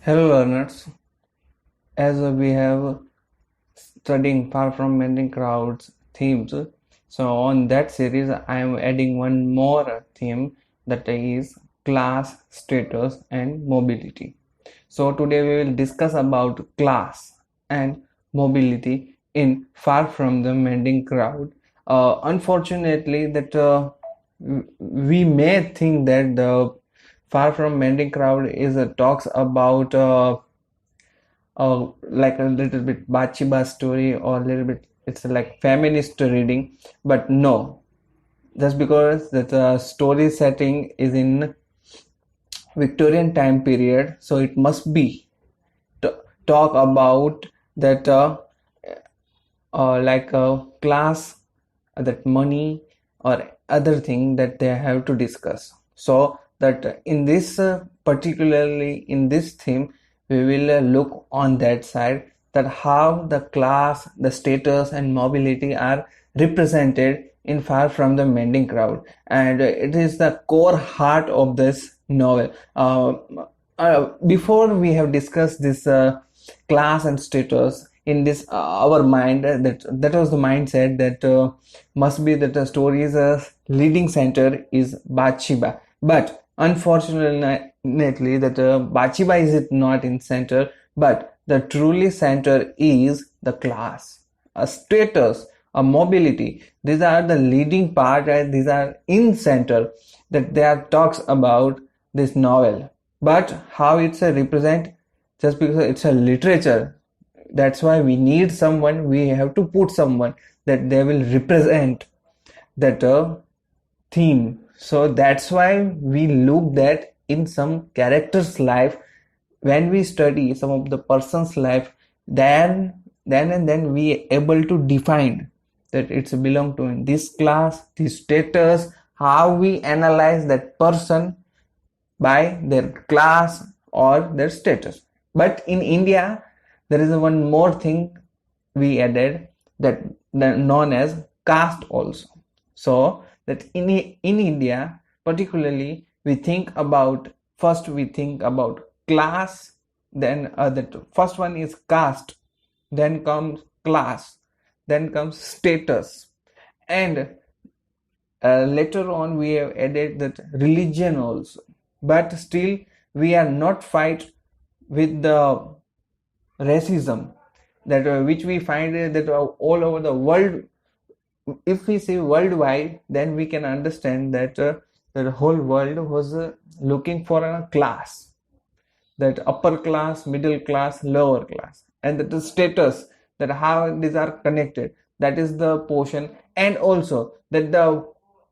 Hello learners, as we have studying far from mending crowds themes, so on that series I am adding one more theme, that is class, status and mobility. So today we will discuss about class and mobility in far from the mending crowd. Unfortunately that we may think that the far from mending crowd is talks about like a little bit Bachiba story, or a little bit it's like feminist reading, but no, just because that story setting is in Victorian time period, so it must be t- talk about that like a class, that money or other thing that they have to discuss. So that in this particularly in this theme we will look on that side, that how the class, the status and mobility are represented in Far from the Mending Crowd, and it is the core heart of this novel. Before we have discussed this class and status in this our mind, that was the mindset that must be that the story's leading center is Bathsheba, but unfortunately that Bathsheba is it not in center, but the truly center is the class, a status, a mobility. These are the leading part, and these are in center that there talks about this novel. But how it's a represent, just because it's a literature, that's why we need someone, we have to put someone that they will represent that theme. So that's why we look that in some character's life, when we study some of the person's life, then we able to define that it's belong to in this class, this status, how we analyze that person by their class or their status. But in India there is one more thing we added, that known as caste also. So that in India particularly, we think about, first we think about class, then the first one is caste, then comes class, then comes status, and later on we have added that religion also. But still we are not fight with the racism that which we find that all over the world. If we say worldwide, then we can understand that the whole world was looking for a class, that upper class, middle class, lower class, and that the status, that how these are connected, that is the portion. And also that the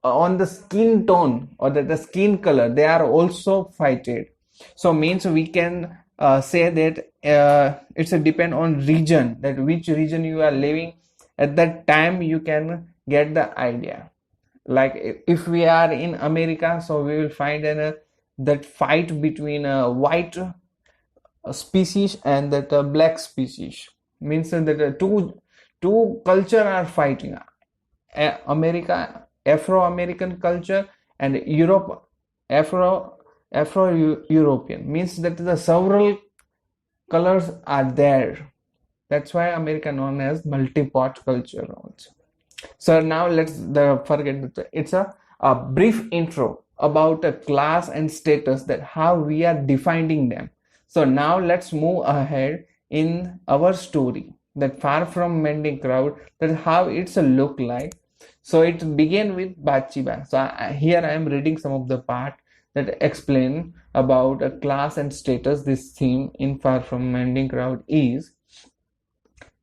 on the skin tone, or that the skin color, they are also fighted. So means we can say that it's a depend on region, that which region you are living at that time, you can get the idea. Like if we are in America, so we will find that fight between a white species and that black species, means that two culture are fighting. America, Afro-American culture, and Europe, Afro-European, means that the several colors are there. That's why America known as multi-part culture also. So now let's forget that it's a brief intro about a class and status, that how we are defining them. So now let's move ahead in our story, that Far from Mending Crowd, that how it's a look like. So it began with Bathsheba. So here I am reading some of the part that explain about a class and status. This theme in Far from Mending Crowd is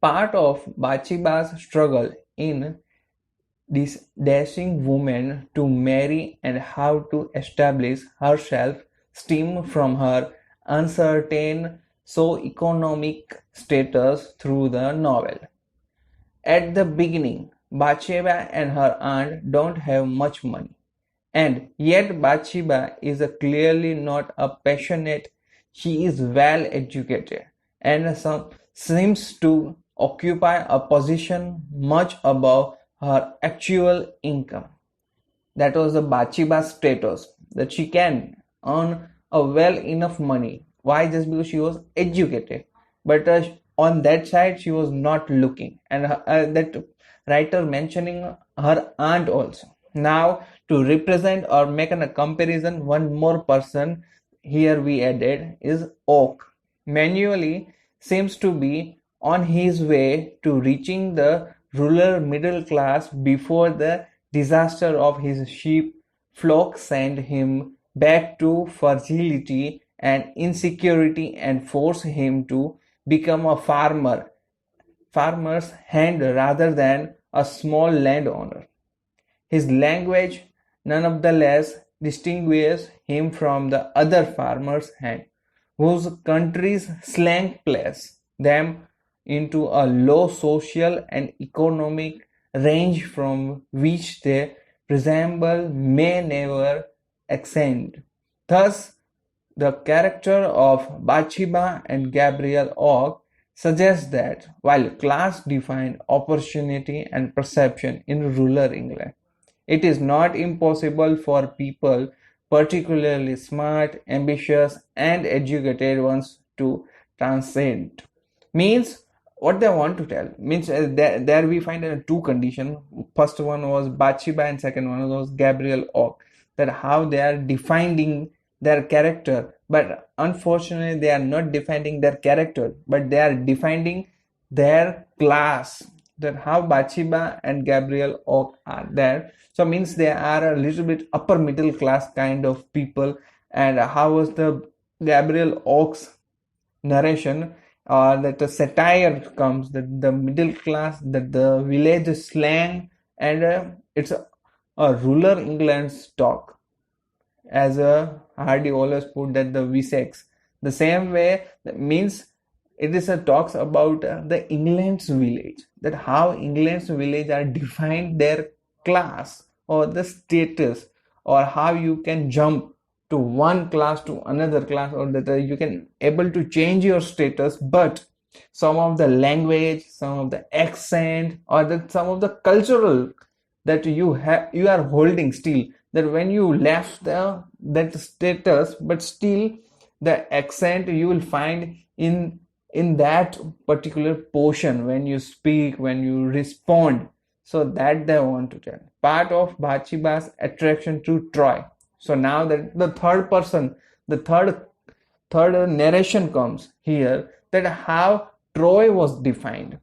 part of Bathsheba's struggle in this dashing woman to marry, and how to establish herself stem from her uncertain socio-economic status through the novel. At the beginning, Bathsheba and her aunt don't have much money, and yet Bathsheba is clearly not a passionate. She is well educated and seems to occupy a position much above her actual income. That was the Bathsheba status, that she can earn a well enough money, Why? Just because she was educated, but on that side she was not looking. And that writer mentioning her aunt also. Now, to represent or make a comparison, one more person here we added is Oak. Manually seems to be on his way to reaching the rural middle class before the disaster of his sheep flock sent him back to fragility and insecurity and forced him to become a farmer's hand rather than a small landowner. His language none of the less distinguishes him from the other farmers' hand, whose country's slang places them into a low social and economic range from which they presume may never ascend. Thus, the character of Bathsheba and Gabriel Ock suggests that while class defined opportunity and perception in rural England, it is not impossible for people, particularly smart, ambitious, and educated ones, to transcend. Means what they want to tell means there we find two conditions. First one was Bathsheba and second one was Gabriel Ock. That how they are defining their character, but unfortunately they are not defining their character, but they are defining their class. That how Bathsheba and Gabriel Ock are there. So means they are a little bit upper middle class kind of people. And how was the Gabriel Ock's narration, that the satire comes, that the middle class, that the village slang, and it's a rural England's talk, as Hardy always put that the Wessex. The same way that means it is a talks about the England's village, that how England's village are defined their class or the status, or how you can jump to one class to another class, or that you can able to change your status, but some of the language, some of the accent, or that some of the cultural that you are holding still, that when you left that status, but still the accent you will find in that particular portion when you speak, when you respond. So that they want to tell part of Bathsheba's attraction to Troy. So now that the third person, the third narration comes here, that how Troy was defined.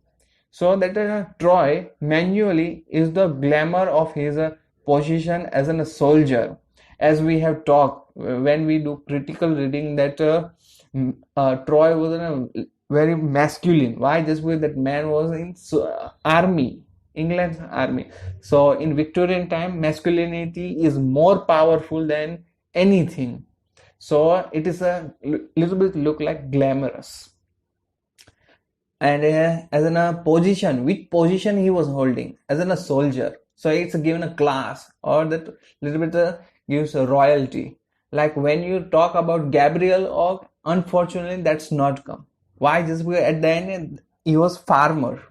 So that Troy manually is the glamour of his position as a soldier. As we have talked when we do critical reading, that Troy was very masculine. Why? Just because that man was in army, England's army. So in Victorian time, masculinity is more powerful than anything. So it is a little bit look like glamorous. And as in a position, which position he was holding as in a soldier. So it's given a class, or that little bit gives a royalty. Like when you talk about Gabriel, or unfortunately that's not come. Why? Just because at the end he was farmer.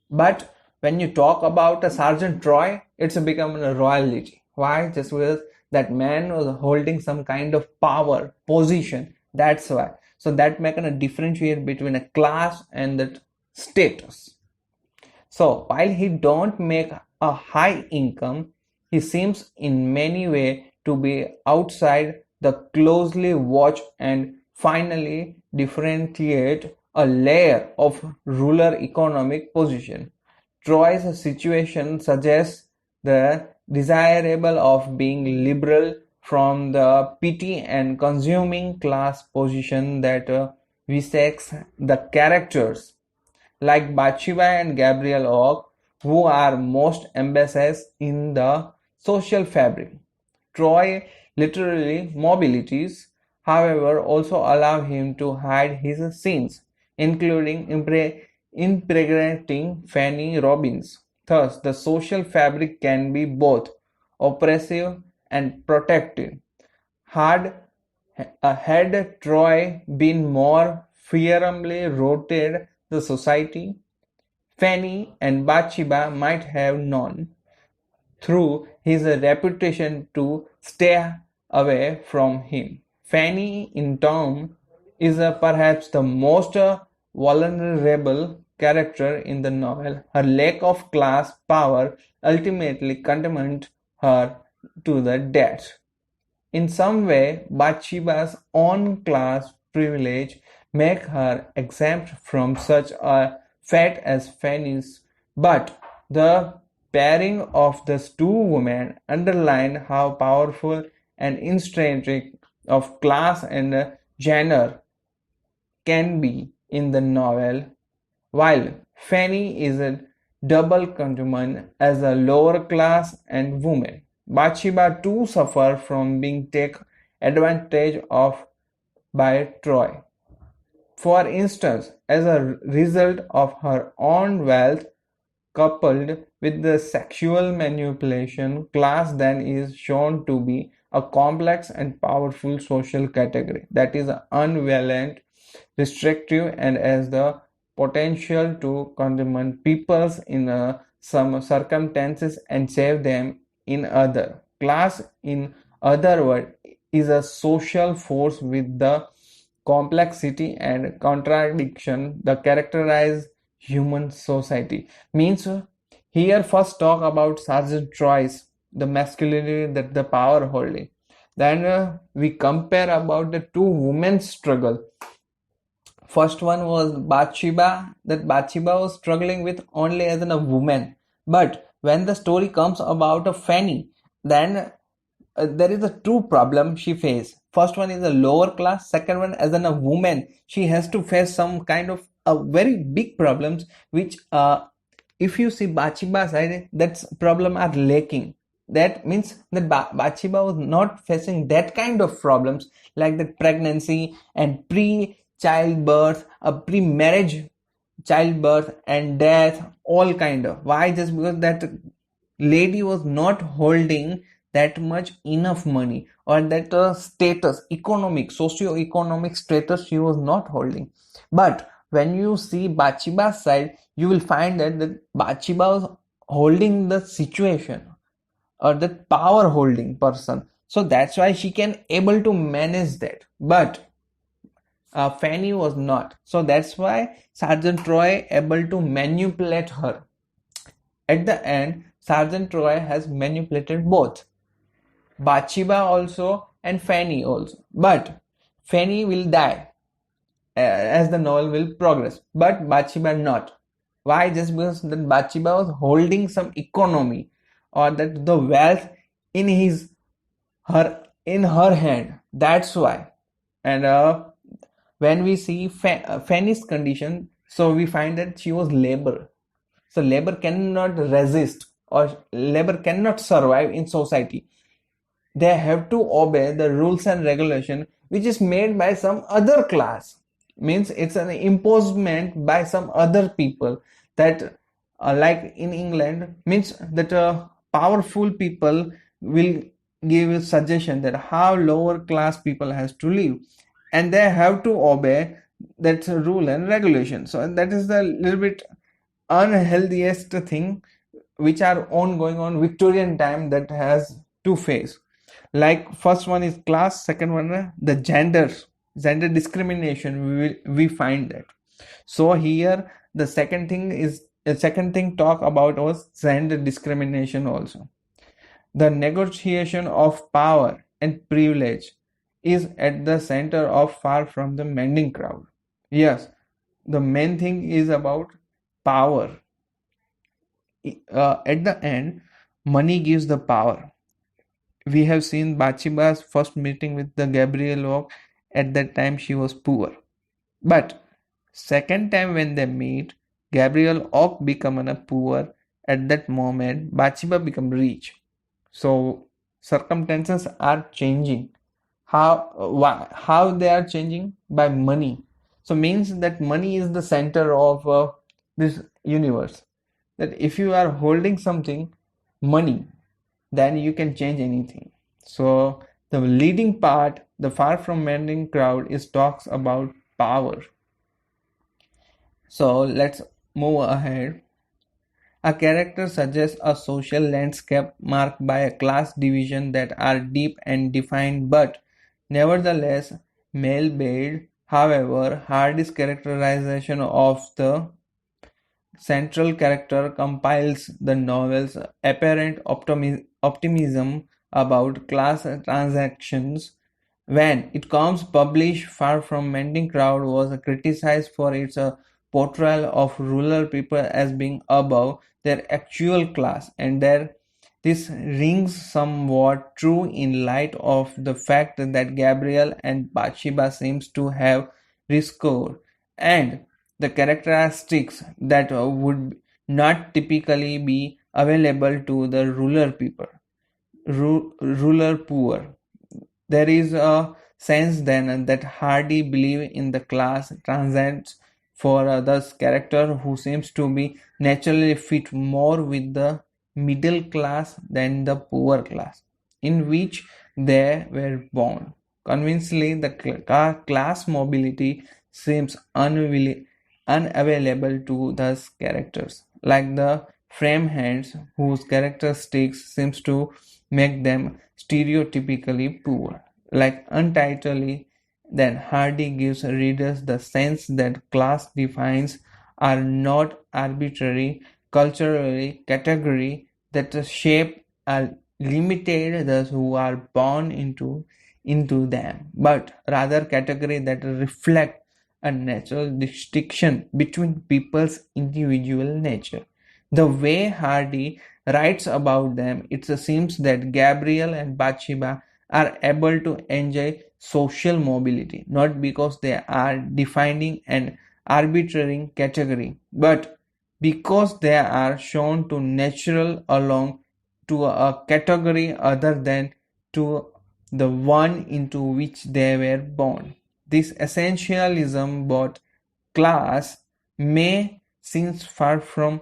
But when you talk about a Sergeant Troy, it's become a royalty. Why? Just because that man was holding some kind of power, position. That's why. So that make a differentiate between a class and that status. So while he don't make a high income, he seems in many way to be outside the closely watched and finally differentiate a layer of rural economic position. Troy's situation suggests the desirable of being liberal from the petty and consuming class position that besets the characters like Bathsheba and Gabriel Ock, who are most ambitious in the social fabric. Troy literally mobilities, however, also allow him to hide his sins, including impregnating Fanny Robbins. Thus, the social fabric can be both oppressive and protective. Had Troy been more firmly rooted the society, Fanny and Bathsheba might have known through his reputation to stay away from him. Fanny, in turn, is perhaps the most vulnerable character in the novel. Her lack of class power ultimately condemned her to the death. In some way, Bathsheba's own class privilege make her exempt from such a fate as Fanny's, but the pairing of these two women underline how powerful and intrinsic of class and genre can be in the novel. While Fanny is a double countryman as a lower class and woman, Bathsheba too suffer from being taken advantage of by Troy. For instance, as a result of her own wealth coupled with the sexual manipulation, class then is shown to be a complex and powerful social category that is unviolent, restrictive, and has the potential to condemn peoples in some circumstances and save them in other. Class, in other words, is a social force with the complexity and contradiction that characterize human society. Means here first talk about Sergeant Troy's the masculinity that the power holding. Then we compare about the two women's struggle. First one was Bathsheba, that Bathsheba was struggling with only as a woman. But when the story comes about a Fanny, then there is a two problem she faced. First one is a lower class, second one as a woman she has to face some kind of a very big problems which if you see Bathsheba side, that problem are lacking. That means that Bathsheba was not facing that kind of problems like the pregnancy and pre-childbirth, a pre-marriage childbirth and death, all kind of. Why? Just because that lady was not holding that much enough money or that status, economic, socio-economic status she was not holding. But when you see Bathsheba's side, you will find that Bathsheba was holding the situation or that power holding person. So that's why she can able to manage that. But Fanny was not. So that's why Sergeant Troy able to manipulate her. At the end, Sergeant Troy has manipulated both Bathsheba also and Fanny also. But Fanny will die as the novel will progress, but Bathsheba not. Why? Just because that Bathsheba was holding some economy or that the wealth in her hand. That's why. And when we see Fanny's condition, so we find that she was labor. So labor cannot resist or labor cannot survive in society. They have to obey the rules and regulation which is made by some other class. Means it's an imposement by some other people that like in England, means that powerful people will give a suggestion that how lower class people has to live and they have to obey that rule and regulation. So that is the little bit unhealthiest thing which are ongoing on Victorian time that has to face. Like first one is class, second one the gender discrimination. We find that. So here the second thing talk about was gender discrimination also. The negotiation of power and privilege is at the center of Far From the Mending Crowd. Yes, the main thing is about power. At the end, money gives the power. We have seen Bathsheba's first meeting with the Gabriel Oak. At that time she was poor. But second time when they meet, Gabriel Oak become poor. At that moment, Bathsheba become rich. So circumstances are changing. How they are changing? By money. So means that money is the center of this universe. That if you are holding something, money, then you can change anything. So the leading part, the Far From Mending Crowd, is talks about power. So let's move ahead. A character suggests a social landscape marked by a class division that are deep and defined, but nevertheless malleable However, Hardy's characterization of the central character compiles the novel's apparent optimism about class transactions. When it comes published, Far From Mending Crowd was criticized for its portrayal of rural people as being above their actual class, and this rings somewhat true in light of the fact that Gabriel and Bathsheba seems to have discovered and the characteristics that would not typically be available to the rural people, rural poor. There is a sense then that Hardy believe in the class transcends for others character who seems to be naturally fit more with the middle class than the poor class in which they were born. Convincingly, the class mobility seems unavailable to those characters, like the frame hands whose characteristics seems to make them stereotypically poor. Like Untitled, then Hardy gives readers the sense that class defines are not arbitrary culturally category that shape are limited those who are born into them, but rather category that reflect a natural distinction between people's individual nature. The way Hardy writes about them, it seems that Gabriel and Bathsheba are able to enjoy social mobility, not because they are defining an arbitrary category, but because they are shown to natural along to a category other than to the one into which they were born. This essentialism about class may seems far from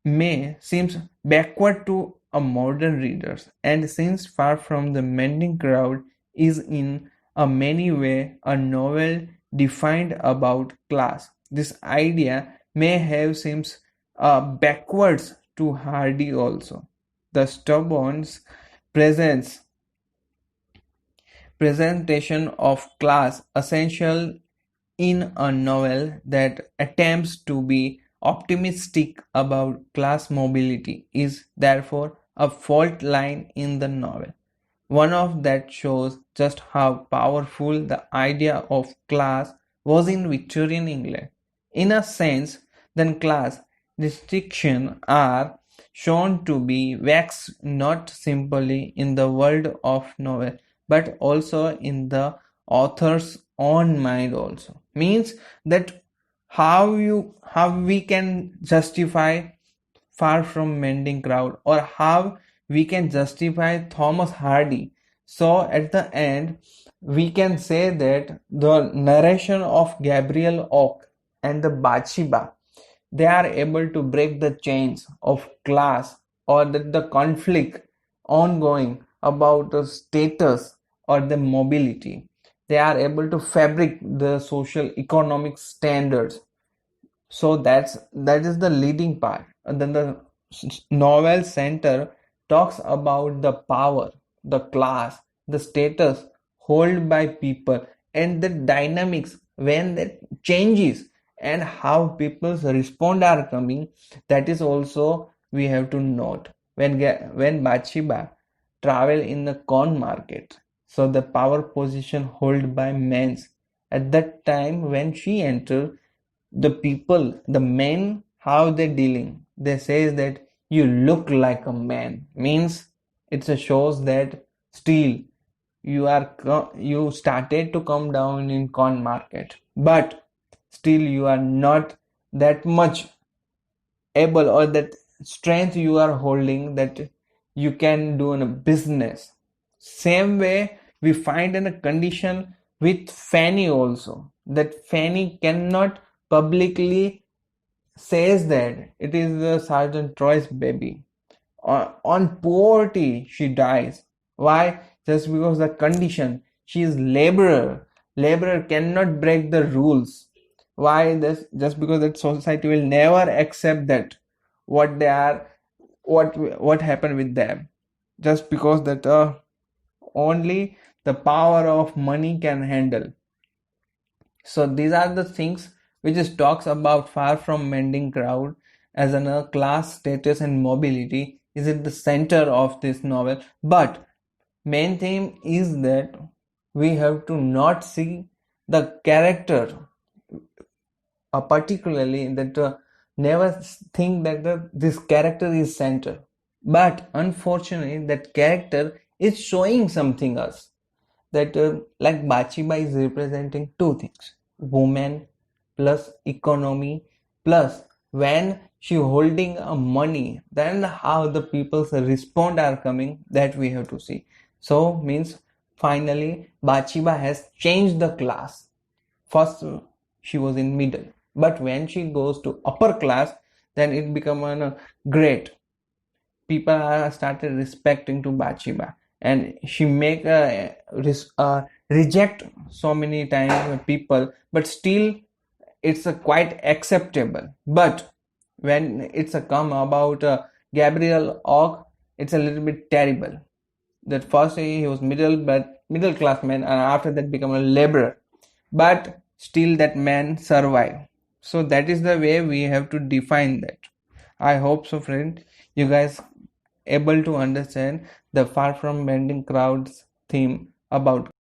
may seems backward to a modern readers and seems far from the mending crowd is in a many way a novel defined about class. This idea may have seems backwards to Hardy also. The Stubborn's presence presentation of class essential in a novel that attempts to be optimistic about class mobility is therefore a fault line in the novel. One of that shows just how powerful the idea of class was in Victorian England. In a sense, then class distinctions are shown to be waxed not simply in the world of novel but also in the author's own mind also. Means that how we can justify Far From Mending Crowd or how we can justify Thomas Hardy. So at the end, we can say that the narration of Gabriel Oak and the Bathsheba, they are able to break the chains of class or the conflict ongoing about the status or the mobility. They are able to fabric the social economic standards, so that is the leading part. And then the novel center talks about the power, the class, the status held by people and the dynamics when that changes and how people's respond are coming. That is also we have to note when Bathsheba travel in the corn market. So the power position held by men at that time when she entered, the people, the men, how they dealing. They says that you look like a man. Means it shows that still you started to come down in corn market, but still you are not that much able or that strength you are holding that you can do in a business. Same way we find in a condition with Fanny also, that Fanny cannot publicly says that it is the Sergeant Troy's baby. On poverty she dies. Why? Just because the condition, she is laborer. Laborer cannot break the rules. Why? This just because that society will never accept that what they are, what happened with them, just because that only the power of money can handle. So these are the things which is talks about far from mending crowd as an class, status and mobility is at the center of this novel. But main theme is that we have to not see the character, particularly that never think that this character is center. But unfortunately, that character is showing something else that like Bachiba is representing two things: woman plus economy plus when she holding a money, then how the people's respond are coming, that we have to see. So means finally Bachiba has changed the class. First she was in middle, but when she goes to upper class, then it become a great. People are started respecting to Bathsheba, and she make reject so many times people, but still it's a quite acceptable. But when it's a come about Gabriel Ogg, it's a little bit terrible. That first he was middle class man, and after that become a laborer, but still that man survive. So that is the way we have to define that. I hope so, friend, you guys able to understand the far from bending crowds theme about